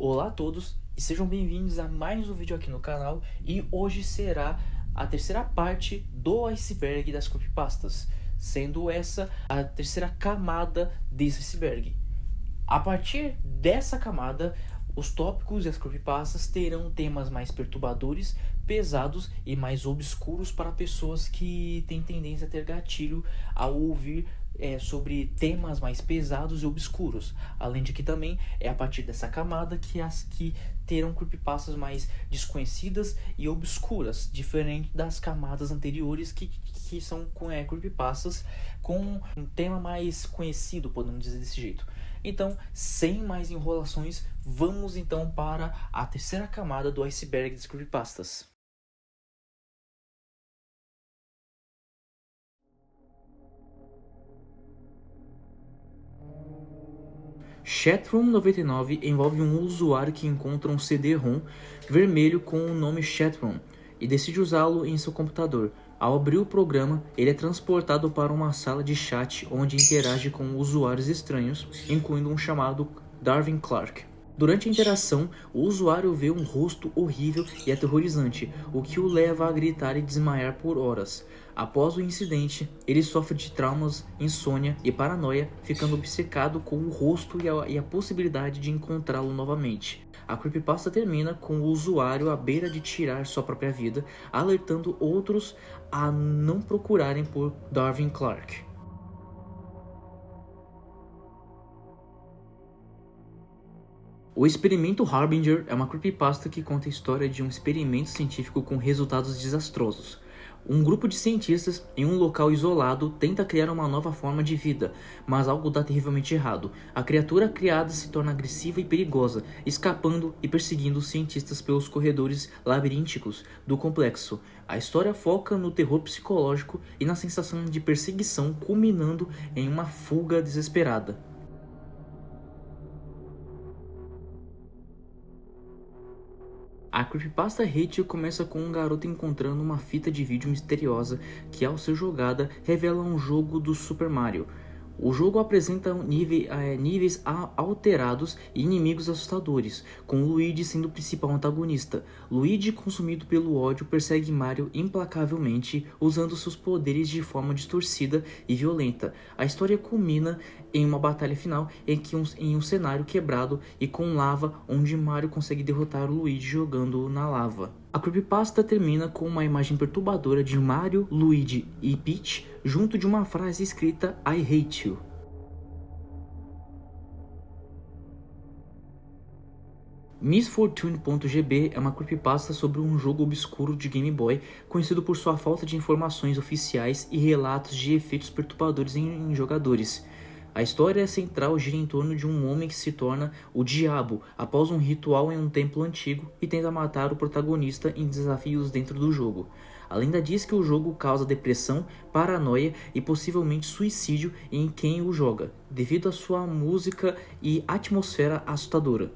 Olá a todos e sejam bem-vindos a mais um vídeo aqui no canal. E hoje será a terceira parte do iceberg das creepypastas, sendo essa a terceira camada desse iceberg. A partir dessa camada, os tópicos e as creepypastas terão temas mais perturbadores, pesados e mais obscuros para pessoas que têm tendência a ter gatilho ao ouvir sobre temas mais pesados e obscuros. Além de que também é a partir dessa camada que as que terão creepypastas mais desconhecidas e obscuras, diferente das camadas anteriores que são creepypastas com um tema mais conhecido, podemos dizer desse jeito. Então, sem mais enrolações, vamos então para a terceira camada do iceberg das creepypastas. Chatroom 99 envolve um usuário que encontra um CD-ROM vermelho com o nome Chatroom e decide usá-lo em seu computador. Ao abrir o programa, ele é transportado para uma sala de chat onde interage com usuários estranhos, incluindo um chamado Darwin Clark. Durante a interação, o usuário vê um rosto horrível e aterrorizante, o que o leva a gritar e desmaiar por horas. Após o incidente, ele sofre de traumas, insônia e paranoia, ficando obcecado com o rosto e a possibilidade de encontrá-lo novamente. A creepypasta termina com o usuário à beira de tirar sua própria vida, alertando outros a não procurarem por Darwin Clark. O experimento Harbinger é uma creepypasta que conta a história de um experimento científico com resultados desastrosos. Um grupo de cientistas, em um local isolado, tenta criar uma nova forma de vida, mas algo dá terrivelmente errado. A criatura criada se torna agressiva e perigosa, escapando e perseguindo os cientistas pelos corredores labirínticos do complexo. A história foca no terror psicológico e na sensação de perseguição, culminando em uma fuga desesperada. A creepypasta Hate começa com um garoto encontrando uma fita de vídeo misteriosa que, ao ser jogada, revela um jogo do Super Mario. O jogo apresenta níveis alterados e inimigos assustadores, com Luigi sendo o principal antagonista. Luigi, consumido pelo ódio, persegue Mario implacavelmente, usando seus poderes de forma distorcida e violenta. A história culmina em uma batalha final em um cenário quebrado e com lava, onde Mario consegue derrotar o Luigi jogando na lava. A creepypasta termina com uma imagem perturbadora de Mario, Luigi e Peach junto de uma frase escrita I hate you. Misfortune.gb é uma creepypasta sobre um jogo obscuro de Game Boy, conhecido por sua falta de informações oficiais e relatos de efeitos perturbadores em jogadores. A história central gira em torno de um homem que se torna o Diabo após um ritual em um templo antigo e tenta matar o protagonista em desafios dentro do jogo. A lenda diz que o jogo causa depressão, paranoia e possivelmente suicídio em quem o joga, devido à sua música e atmosfera assustadora.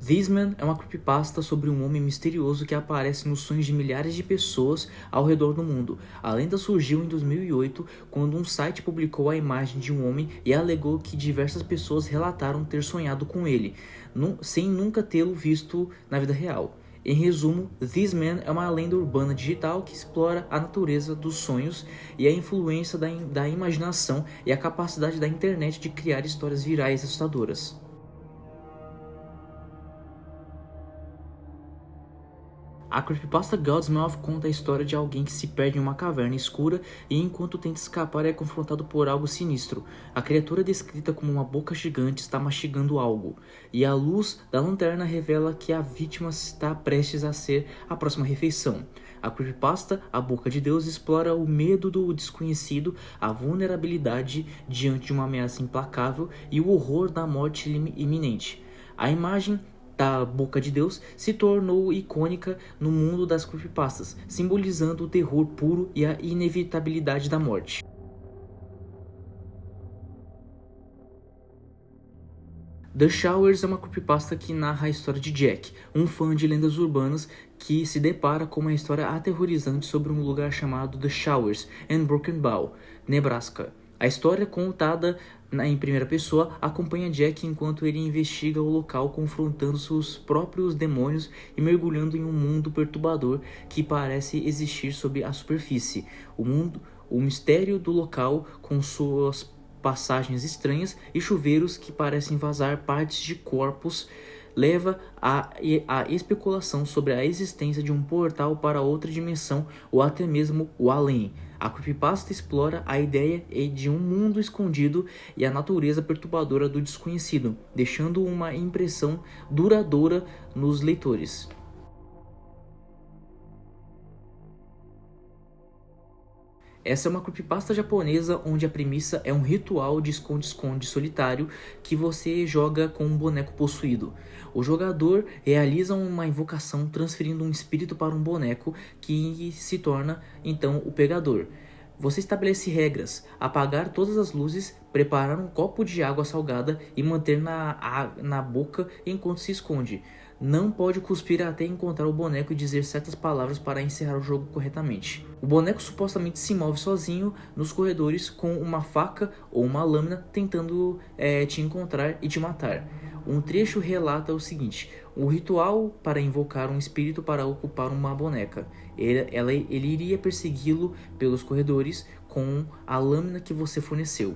This Man é uma creepypasta sobre um homem misterioso que aparece nos sonhos de milhares de pessoas ao redor do mundo. A lenda surgiu em 2008, quando um site publicou a imagem de um homem e alegou que diversas pessoas relataram ter sonhado com ele, sem nunca tê-lo visto na vida real. Em resumo, This Man é uma lenda urbana digital que explora a natureza dos sonhos e a influência da imaginação e a capacidade da internet de criar histórias virais assustadoras. A creepypasta Godsmouth conta a história de alguém que se perde em uma caverna escura e, enquanto tenta escapar, é confrontado por algo sinistro. A criatura, descrita como uma boca gigante, está mastigando algo, e a luz da lanterna revela que a vítima está prestes a ser a próxima refeição. A creepypasta A Boca de Deus explora o medo do desconhecido, a vulnerabilidade diante de uma ameaça implacável e o horror da morte iminente. A imagem da Boca de Deus se tornou icônica no mundo das creepypastas, simbolizando o terror puro e a inevitabilidade da morte. The Showers é uma creepypasta que narra a história de Jack, um fã de lendas urbanas que se depara com uma história aterrorizante sobre um lugar chamado The Showers, em Broken Bow, Nebraska. A história contada em primeira pessoa acompanha Jack enquanto ele investiga o local, confrontando seus próprios demônios e mergulhando em um mundo perturbador que parece existir sob a superfície. O mistério do local, com suas passagens estranhas e chuveiros que parecem vazar partes de corpos, leva à especulação sobre a existência de um portal para outra dimensão ou até mesmo o além. A creepypasta explora a ideia de um mundo escondido e a natureza perturbadora do desconhecido, deixando uma impressão duradoura nos leitores. Essa é uma creepypasta japonesa onde a premissa é um ritual de esconde-esconde solitário que você joga com um boneco possuído. O jogador realiza uma invocação transferindo um espírito para um boneco que se torna então o pegador. Você estabelece regras: apagar todas as luzes, preparar um copo de água salgada e manter na boca enquanto se esconde. Não pode cuspir até encontrar o boneco e dizer certas palavras para encerrar o jogo corretamente. O boneco supostamente se move sozinho nos corredores com uma faca ou uma lâmina tentando te encontrar e te matar. Um trecho relata o seguinte: um ritual para invocar um espírito para ocupar uma boneca. Ele iria persegui-lo pelos corredores com a lâmina que você forneceu.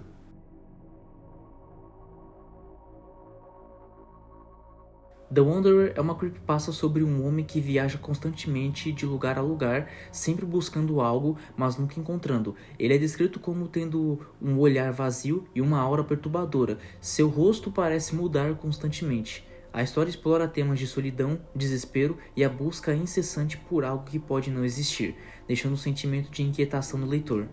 The Wanderer é uma creepypasta sobre um homem que viaja constantemente de lugar a lugar, sempre buscando algo, mas nunca encontrando. Ele é descrito como tendo um olhar vazio e uma aura perturbadora. Seu rosto parece mudar constantemente. A história explora temas de solidão, desespero e a busca incessante por algo que pode não existir, deixando um sentimento de inquietação no leitor.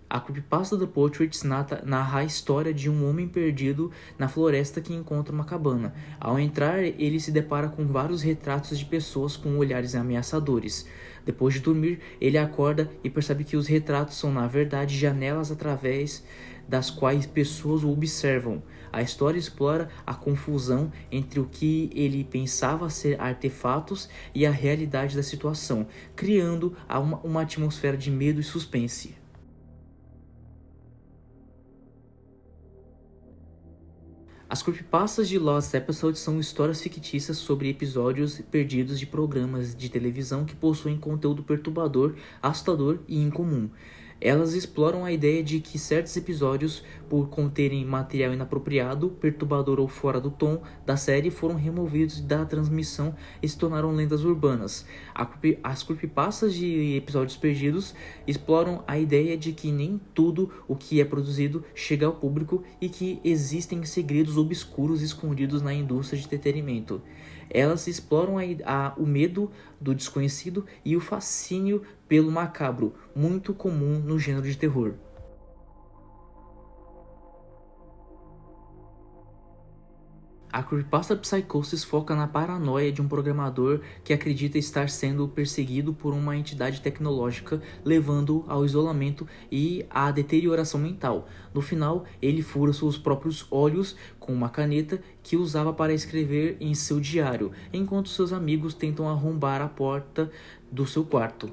A creepypasta The Portraits narra a história de um homem perdido na floresta que encontra uma cabana. Ao entrar, ele se depara com vários retratos de pessoas com olhares ameaçadores. Depois de dormir, ele acorda e percebe que os retratos são na verdade janelas através das quais pessoas o observam. A história explora a confusão entre o que ele pensava ser artefatos e a realidade da situação, criando uma atmosfera de medo e suspense. As creepypastas de Lost Episodes são histórias fictícias sobre episódios perdidos de programas de televisão que possuem conteúdo perturbador, assustador e incomum. Elas exploram a ideia de que certos episódios, por conterem material inapropriado, perturbador ou fora do tom da série, foram removidos da transmissão e se tornaram lendas urbanas. As creepypastas de episódios perdidos exploram a ideia de que nem tudo o que é produzido chega ao público e que existem segredos obscuros escondidos na indústria de entretenimento. Elas exploram o medo do desconhecido e o fascínio pelo macabro, muito comum no gênero de terror. A creepypasta Psychosis foca na paranoia de um programador que acredita estar sendo perseguido por uma entidade tecnológica, levando-o ao isolamento e à deterioração mental. No final, ele fura seus próprios olhos com uma caneta que usava para escrever em seu diário, enquanto seus amigos tentam arrombar a porta do seu quarto.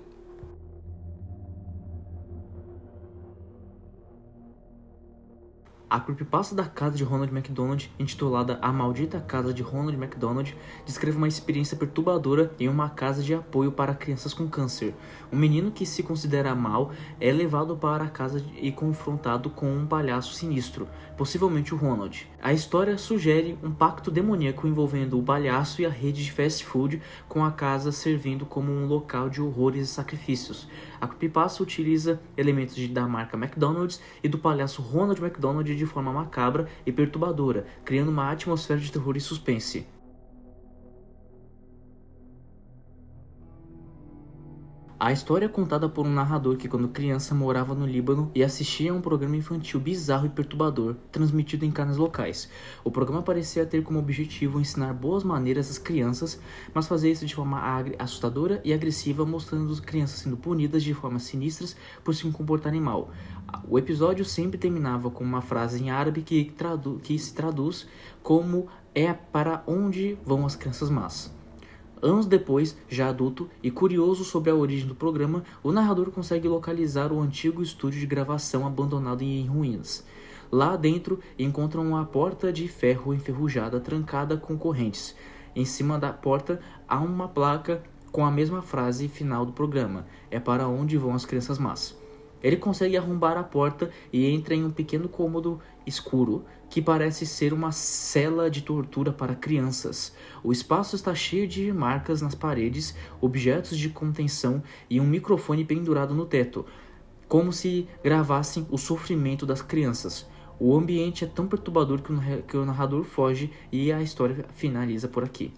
A creepypasta da casa de Ronald McDonald, intitulada A Maldita Casa de Ronald McDonald, descreve uma experiência perturbadora em uma casa de apoio para crianças com câncer. Um menino que se considera mau é levado para a casa e confrontado com um palhaço sinistro, possivelmente o Ronald. A história sugere um pacto demoníaco envolvendo o palhaço e a rede de fast food, com a casa servindo como um local de horrores e sacrifícios. A creepypasta utiliza elementos da marca McDonald's e do palhaço Ronald McDonald de forma macabra e perturbadora, criando uma atmosfera de terror e suspense. A história é contada por um narrador que, quando criança, morava no Líbano e assistia a um programa infantil bizarro e perturbador, transmitido em canais locais. O programa parecia ter como objetivo ensinar boas maneiras às crianças, mas fazia isso de forma assustadora e agressiva, mostrando as crianças sendo punidas de formas sinistras por se comportarem mal. O episódio sempre terminava com uma frase em árabe que se traduz como "é para onde vão as crianças más". Anos depois, já adulto e curioso sobre a origem do programa, o narrador consegue localizar o antigo estúdio de gravação abandonado em ruínas. Lá dentro, encontram uma porta de ferro enferrujada trancada com correntes. Em cima da porta há uma placa com a mesma frase final do programa: "É para onde vão as crianças más". Ele consegue arrombar a porta e entra em um pequeno cômodo escuro, que parece ser uma cela de tortura para crianças. O espaço está cheio de marcas nas paredes, objetos de contenção e um microfone pendurado no teto, como se gravassem o sofrimento das crianças. O ambiente é tão perturbador que o narrador foge e a história finaliza por aqui.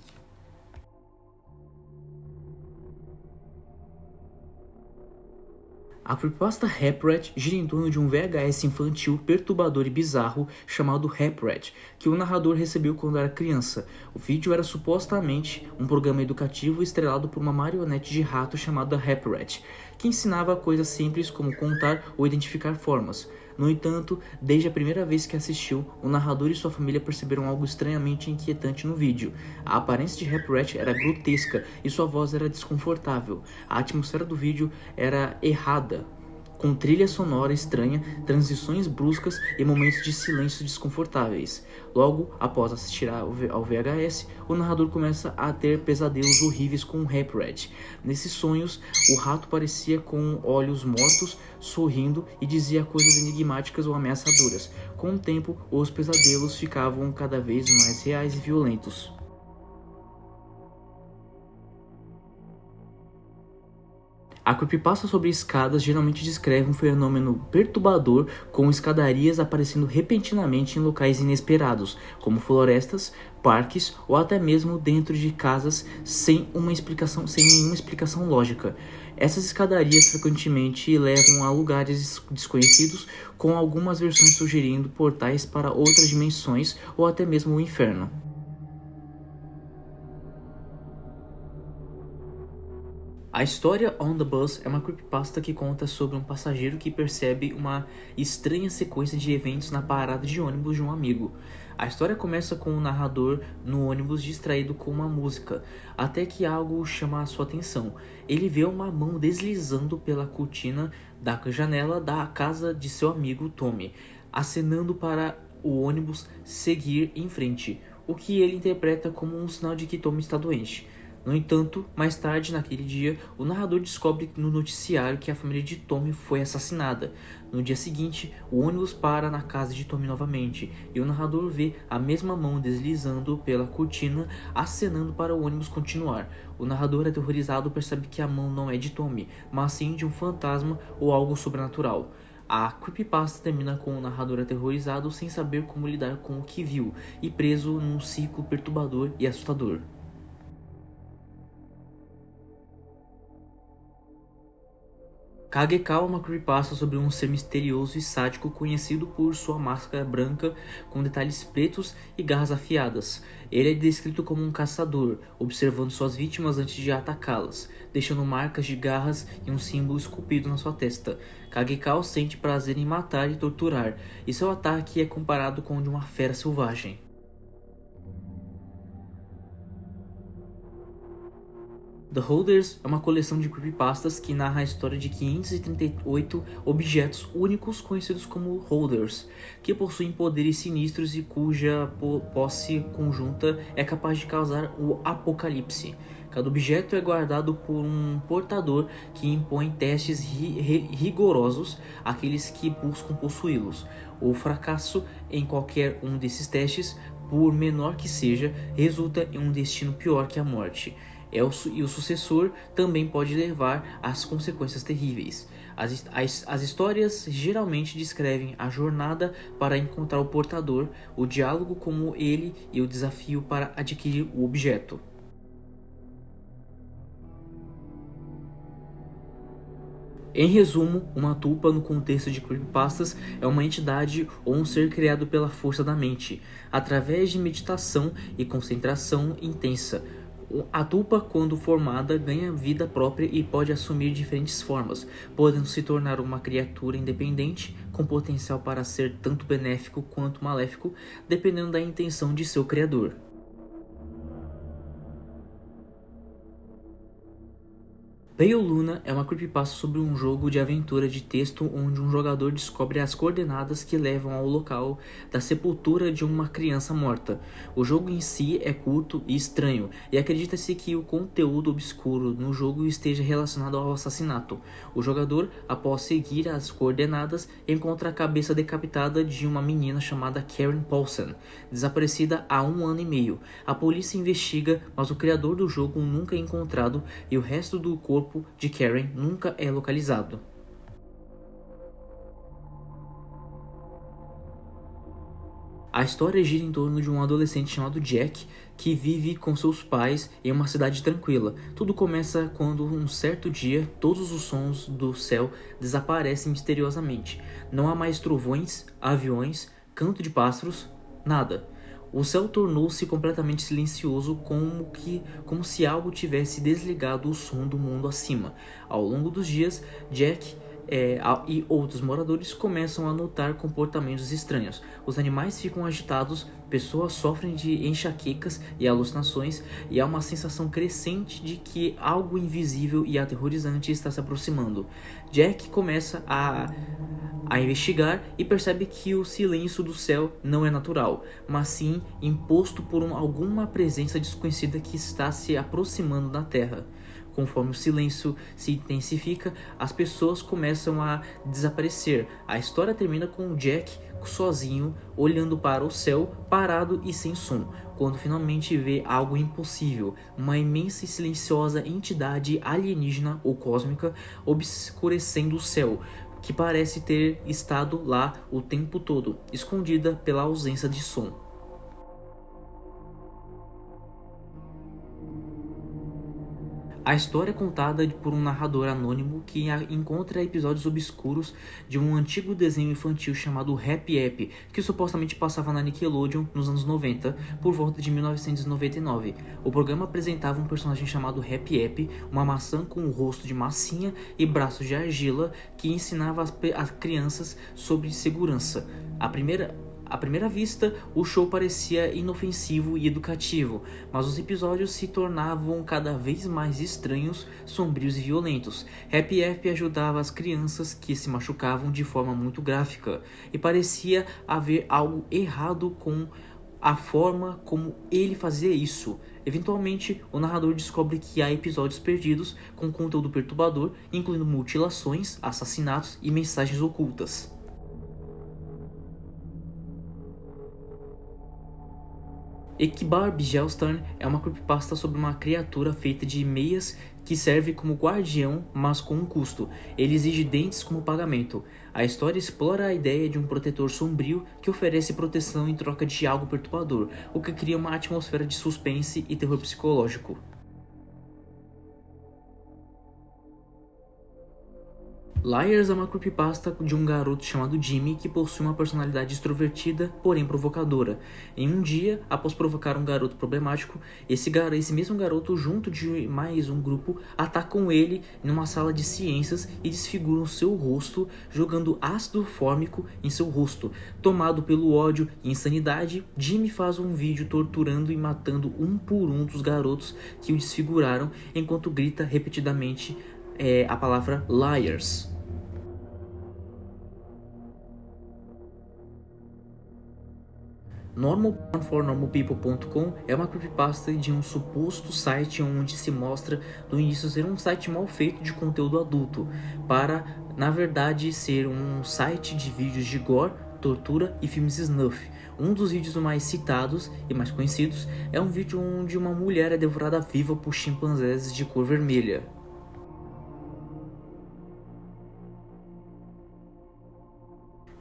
A creepypasta Rap-Rat gira em torno de um VHS infantil perturbador e bizarro chamado Rap-Rat, que o narrador recebeu quando era criança. O vídeo era supostamente um programa educativo estrelado por uma marionete de rato chamada Rap-Rat, que ensinava coisas simples como contar ou identificar formas. No entanto, desde a primeira vez que assistiu, o narrador e sua família perceberam algo estranhamente inquietante no vídeo. A aparência de Rap-Rat era grotesca e sua voz era desconfortável. A atmosfera do vídeo era errada, com trilha sonora estranha, transições bruscas e momentos de silêncio desconfortáveis. Logo após assistir ao VHS, o narrador começa a ter pesadelos horríveis com o Rap-Rat. Nesses sonhos, o rato parecia com olhos mortos, sorrindo e dizia coisas enigmáticas ou ameaçadoras. Com o tempo, os pesadelos ficavam cada vez mais reais e violentos. A creepypasta sobre escadas geralmente descreve um fenômeno perturbador, com escadarias aparecendo repentinamente em locais inesperados, como florestas, parques ou até mesmo dentro de casas sem nenhuma explicação lógica. Essas escadarias frequentemente levam a lugares desconhecidos, com algumas versões sugerindo portais para outras dimensões ou até mesmo o inferno. A história On the Bus é uma creepypasta que conta sobre um passageiro que percebe uma estranha sequência de eventos na parada de ônibus de um amigo. A história começa com o narrador no ônibus distraído com uma música, até que algo chama a sua atenção. Ele vê uma mão deslizando pela cortina da janela da casa de seu amigo Tommy, acenando para o ônibus seguir em frente, o que ele interpreta como um sinal de que Tommy está doente. No entanto, mais tarde naquele dia, o narrador descobre no noticiário que a família de Tommy foi assassinada. No dia seguinte, o ônibus para na casa de Tommy novamente, e o narrador vê a mesma mão deslizando pela cortina, acenando para o ônibus continuar. O narrador, aterrorizado, percebe que a mão não é de Tommy, mas sim de um fantasma ou algo sobrenatural. A creepypasta termina com o narrador aterrorizado sem saber como lidar com o que viu, e preso num ciclo perturbador e assustador. Kagekao é uma creepypasta sobre um ser misterioso e sádico conhecido por sua máscara branca com detalhes pretos e garras afiadas. Ele é descrito como um caçador, observando suas vítimas antes de atacá-las, deixando marcas de garras e um símbolo esculpido na sua testa. Kagekao sente prazer em matar e torturar, e seu ataque é comparado com o de uma fera selvagem. The Holders é uma coleção de creepypastas que narra a história de 538 objetos únicos conhecidos como Holders, que possuem poderes sinistros e cuja posse conjunta é capaz de causar o apocalipse. Cada objeto é guardado por um portador que impõe testes rigorosos àqueles que buscam possuí-los. O fracasso em qualquer um desses testes, por menor que seja, resulta em um destino pior que a morte. E o sucessor também pode levar às consequências terríveis. As histórias geralmente descrevem a jornada para encontrar o portador, o diálogo com ele e o desafio para adquirir o objeto. Em resumo, uma tulpa no contexto de creepypastas é uma entidade ou um ser criado pela força da mente, através de meditação e concentração intensa. A tulpa, quando formada, ganha vida própria e pode assumir diferentes formas, podendo se tornar uma criatura independente, com potencial para ser tanto benéfico quanto maléfico, dependendo da intenção de seu criador. Pale Luna é uma creepypasta sobre um jogo de aventura de texto onde um jogador descobre as coordenadas que levam ao local da sepultura de uma criança morta. O jogo em si é curto e estranho, e acredita-se que o conteúdo obscuro no jogo esteja relacionado ao assassinato. O jogador, após seguir as coordenadas, encontra a cabeça decapitada de uma menina chamada Karen Paulson, desaparecida há 1 ano e meio. A polícia investiga, mas o criador do jogo nunca é encontrado e o resto do corpo de Karen nunca é localizado. A história gira em torno de um adolescente chamado Jack que vive com seus pais em uma cidade tranquila. Tudo começa quando, um certo dia, todos os sons do céu desaparecem misteriosamente. Não há mais trovões, aviões, canto de pássaros, nada. O céu tornou-se completamente silencioso, como se algo tivesse desligado o som do mundo acima. Ao longo dos dias, Jack e outros moradores começam a notar comportamentos estranhos. Os animais ficam agitados, pessoas sofrem de enxaquecas e alucinações, e há uma sensação crescente de que algo invisível e aterrorizante está se aproximando. Jack começa a investigar e percebe que o silêncio do céu não é natural, mas sim imposto por alguma presença desconhecida que está se aproximando da Terra. Conforme o silêncio se intensifica, as pessoas começam a desaparecer. A história termina com Jack sozinho, olhando para o céu, parado e sem som, quando finalmente vê algo impossível, uma imensa e silenciosa entidade alienígena ou cósmica obscurecendo o céu, que parece ter estado lá o tempo todo, escondida pela ausência de som. A história é contada por um narrador anônimo que encontra episódios obscuros de um antigo desenho infantil chamado Happy App, que supostamente passava na Nickelodeon nos anos 90, por volta de 1999. O programa apresentava um personagem chamado Happy App, uma maçã com o rosto de massinha e braços de argila, que ensinava as crianças sobre segurança. À primeira vista, o show parecia inofensivo e educativo, mas os episódios se tornavam cada vez mais estranhos, sombrios e violentos. Happy App ajudava as crianças que se machucavam de forma muito gráfica, e parecia haver algo errado com a forma como ele fazia isso. Eventualmente, o narrador descobre que há episódios perdidos com conteúdo perturbador, incluindo mutilações, assassinatos e mensagens ocultas. Ekibar Bjelstarn é uma creepypasta sobre uma criatura feita de meias que serve como guardião, mas com um custo. Ele exige dentes como pagamento. A história explora a ideia de um protetor sombrio que oferece proteção em troca de algo perturbador, o que cria uma atmosfera de suspense e terror psicológico. Liars é uma creepypasta de um garoto chamado Jimmy que possui uma personalidade extrovertida, porém provocadora. Em um dia, após provocar um garoto problemático, esse mesmo garoto, junto de mais um grupo, atacam ele numa sala de ciências e desfiguram seu rosto, jogando ácido fórmico em seu rosto. Tomado pelo ódio e insanidade, Jimmy faz um vídeo torturando e matando um por um dos garotos que o desfiguraram, enquanto grita repetidamente a palavra Liars. NormalPornForNormalPeople.com é uma creepypasta de um suposto site onde se mostra do início ser um site mal feito de conteúdo adulto, para, na verdade, ser um site de vídeos de gore, tortura e filmes snuff. Um dos vídeos mais citados e mais conhecidos é um vídeo onde uma mulher é devorada viva por chimpanzés de cor vermelha.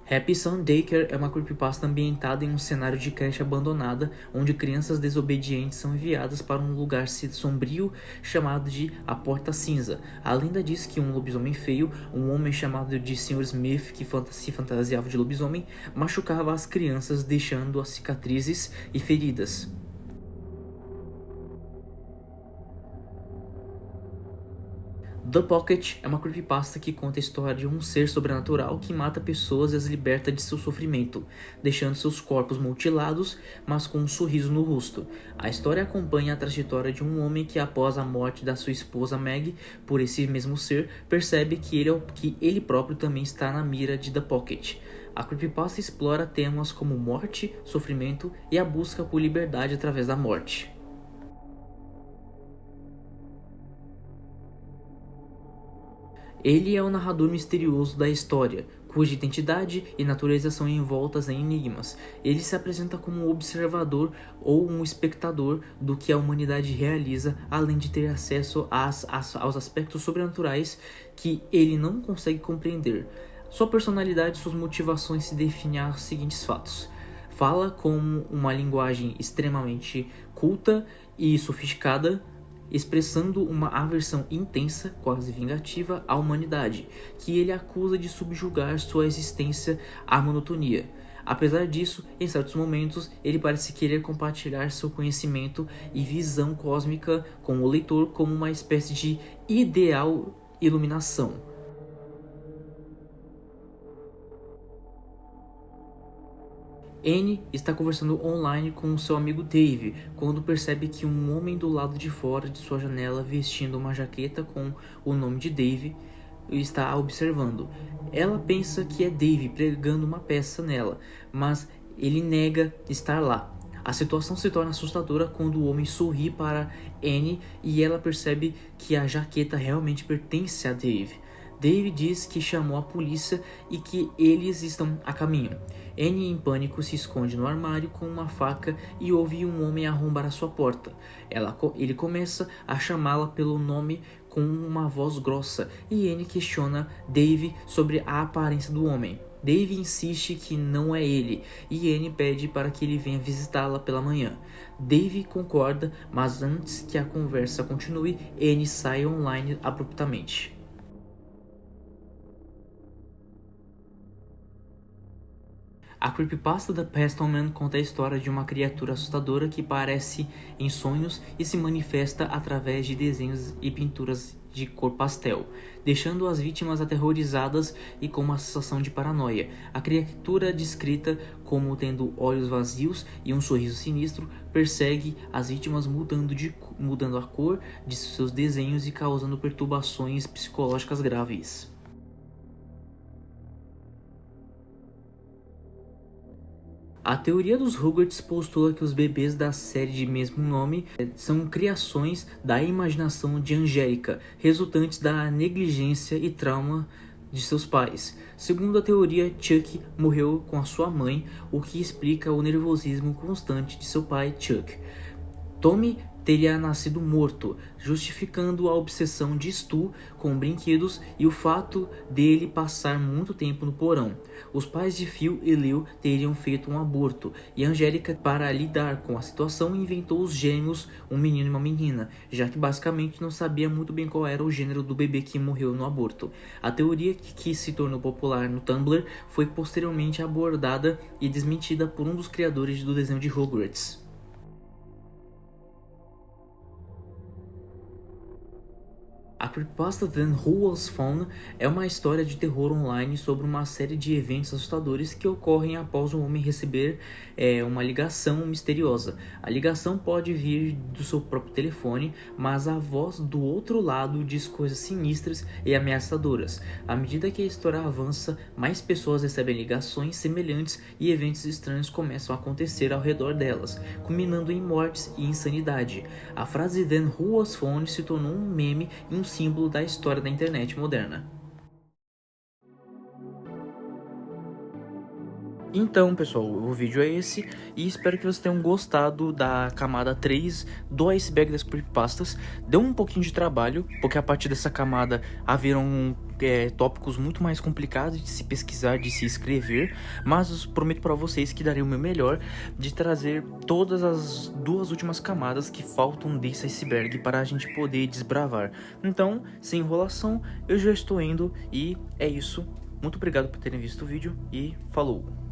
Happy Sun Daycare é uma creepypasta ambientada em um cenário de creche abandonada, onde crianças desobedientes são enviadas para um lugar sombrio chamado de A Porta Cinza. A lenda diz que um lobisomem feio, um homem chamado de Sr. Smith, que se fantasiava de lobisomem, machucava as crianças, deixando-as cicatrizes e feridas. The Pocket é uma creepypasta que conta a história de um ser sobrenatural que mata pessoas e as liberta de seu sofrimento, deixando seus corpos mutilados, mas com um sorriso no rosto. A história acompanha a trajetória de um homem que, após a morte da sua esposa Meg por esse mesmo ser, percebe que ele próprio também está na mira de The Pocket. A creepypasta explora temas como morte, sofrimento e a busca por liberdade através da morte. Ele é o narrador misterioso da história, cuja identidade e natureza são envoltas em enigmas. Ele se apresenta como um observador ou um espectador do que a humanidade realiza, além de ter acesso aos aspectos sobrenaturais que ele não consegue compreender. Sua personalidade e suas motivações se definem aos seguintes fatos. Fala com uma linguagem extremamente culta e sofisticada, expressando uma aversão intensa, quase vingativa, à humanidade, que ele acusa de subjugar sua existência à monotonia. Apesar disso, em certos momentos, ele parece querer compartilhar seu conhecimento e visão cósmica com o leitor como uma espécie de ideal iluminação. Anne está conversando online com seu amigo Dave, quando percebe que um homem do lado de fora de sua janela, vestindo uma jaqueta com o nome de Dave, está a observando. Ela pensa que é Dave pregando uma peça nela, mas ele nega estar lá. A situação se torna assustadora quando o homem sorri para Anne e ela percebe que a jaqueta realmente pertence a Dave. Dave diz que chamou a polícia e que eles estão a caminho. Anne, em pânico, se esconde no armário com uma faca e ouve um homem arrombar a sua porta. Ele começa a chamá-la pelo nome com uma voz grossa e Anne questiona Dave sobre a aparência do homem. Dave insiste que não é ele e Anne pede para que ele venha visitá-la pela manhã. Dave concorda, mas antes que a conversa continue, Anne sai online abruptamente. A creepypasta The Pestle Man conta a história de uma criatura assustadora que aparece em sonhos e se manifesta através de desenhos e pinturas de cor pastel, deixando as vítimas aterrorizadas e com uma sensação de paranoia. A criatura, descrita como tendo olhos vazios e um sorriso sinistro, persegue as vítimas mudando a cor de seus desenhos e causando perturbações psicológicas graves. A teoria dos Rugrats postula que os bebês da série de mesmo nome são criações da imaginação de Angélica, resultantes da negligência e trauma de seus pais. Segundo a teoria, Chuck morreu com a sua mãe, o que explica o nervosismo constante de seu pai, Chuck. Tommy teria nascido morto, justificando a obsessão de Stu com brinquedos e o fato dele passar muito tempo no porão. Os pais de Phil e Lil teriam feito um aborto, e Angélica, para lidar com a situação, inventou os gêmeos, um menino e uma menina, já que basicamente não sabia muito bem qual era o gênero do bebê que morreu no aborto. A teoria, que se tornou popular no Tumblr, foi posteriormente abordada e desmentida por um dos criadores do desenho de Rugrats. A creepypasta Then Who Was Found é uma história de terror online sobre uma série de eventos assustadores que ocorrem após um homem receber uma ligação misteriosa. A ligação pode vir do seu próprio telefone, mas a voz do outro lado diz coisas sinistras e ameaçadoras. À medida que a história avança, mais pessoas recebem ligações semelhantes e eventos estranhos começam a acontecer ao redor delas, culminando em mortes e insanidade. A frase Then Who Was Found se tornou um meme e um símbolo da história da internet moderna. Então, pessoal, o vídeo é esse e espero que vocês tenham gostado da camada 3 do iceberg das creepypastas. Deu um pouquinho de trabalho, porque a partir dessa camada haveram tópicos muito mais complicados de se pesquisar, de se escrever, mas eu prometo para vocês que darei o meu melhor de trazer todas as duas últimas camadas que faltam desse iceberg para a gente poder desbravar. Então, sem enrolação, eu já estou indo e é isso. Muito obrigado por terem visto o vídeo e falou!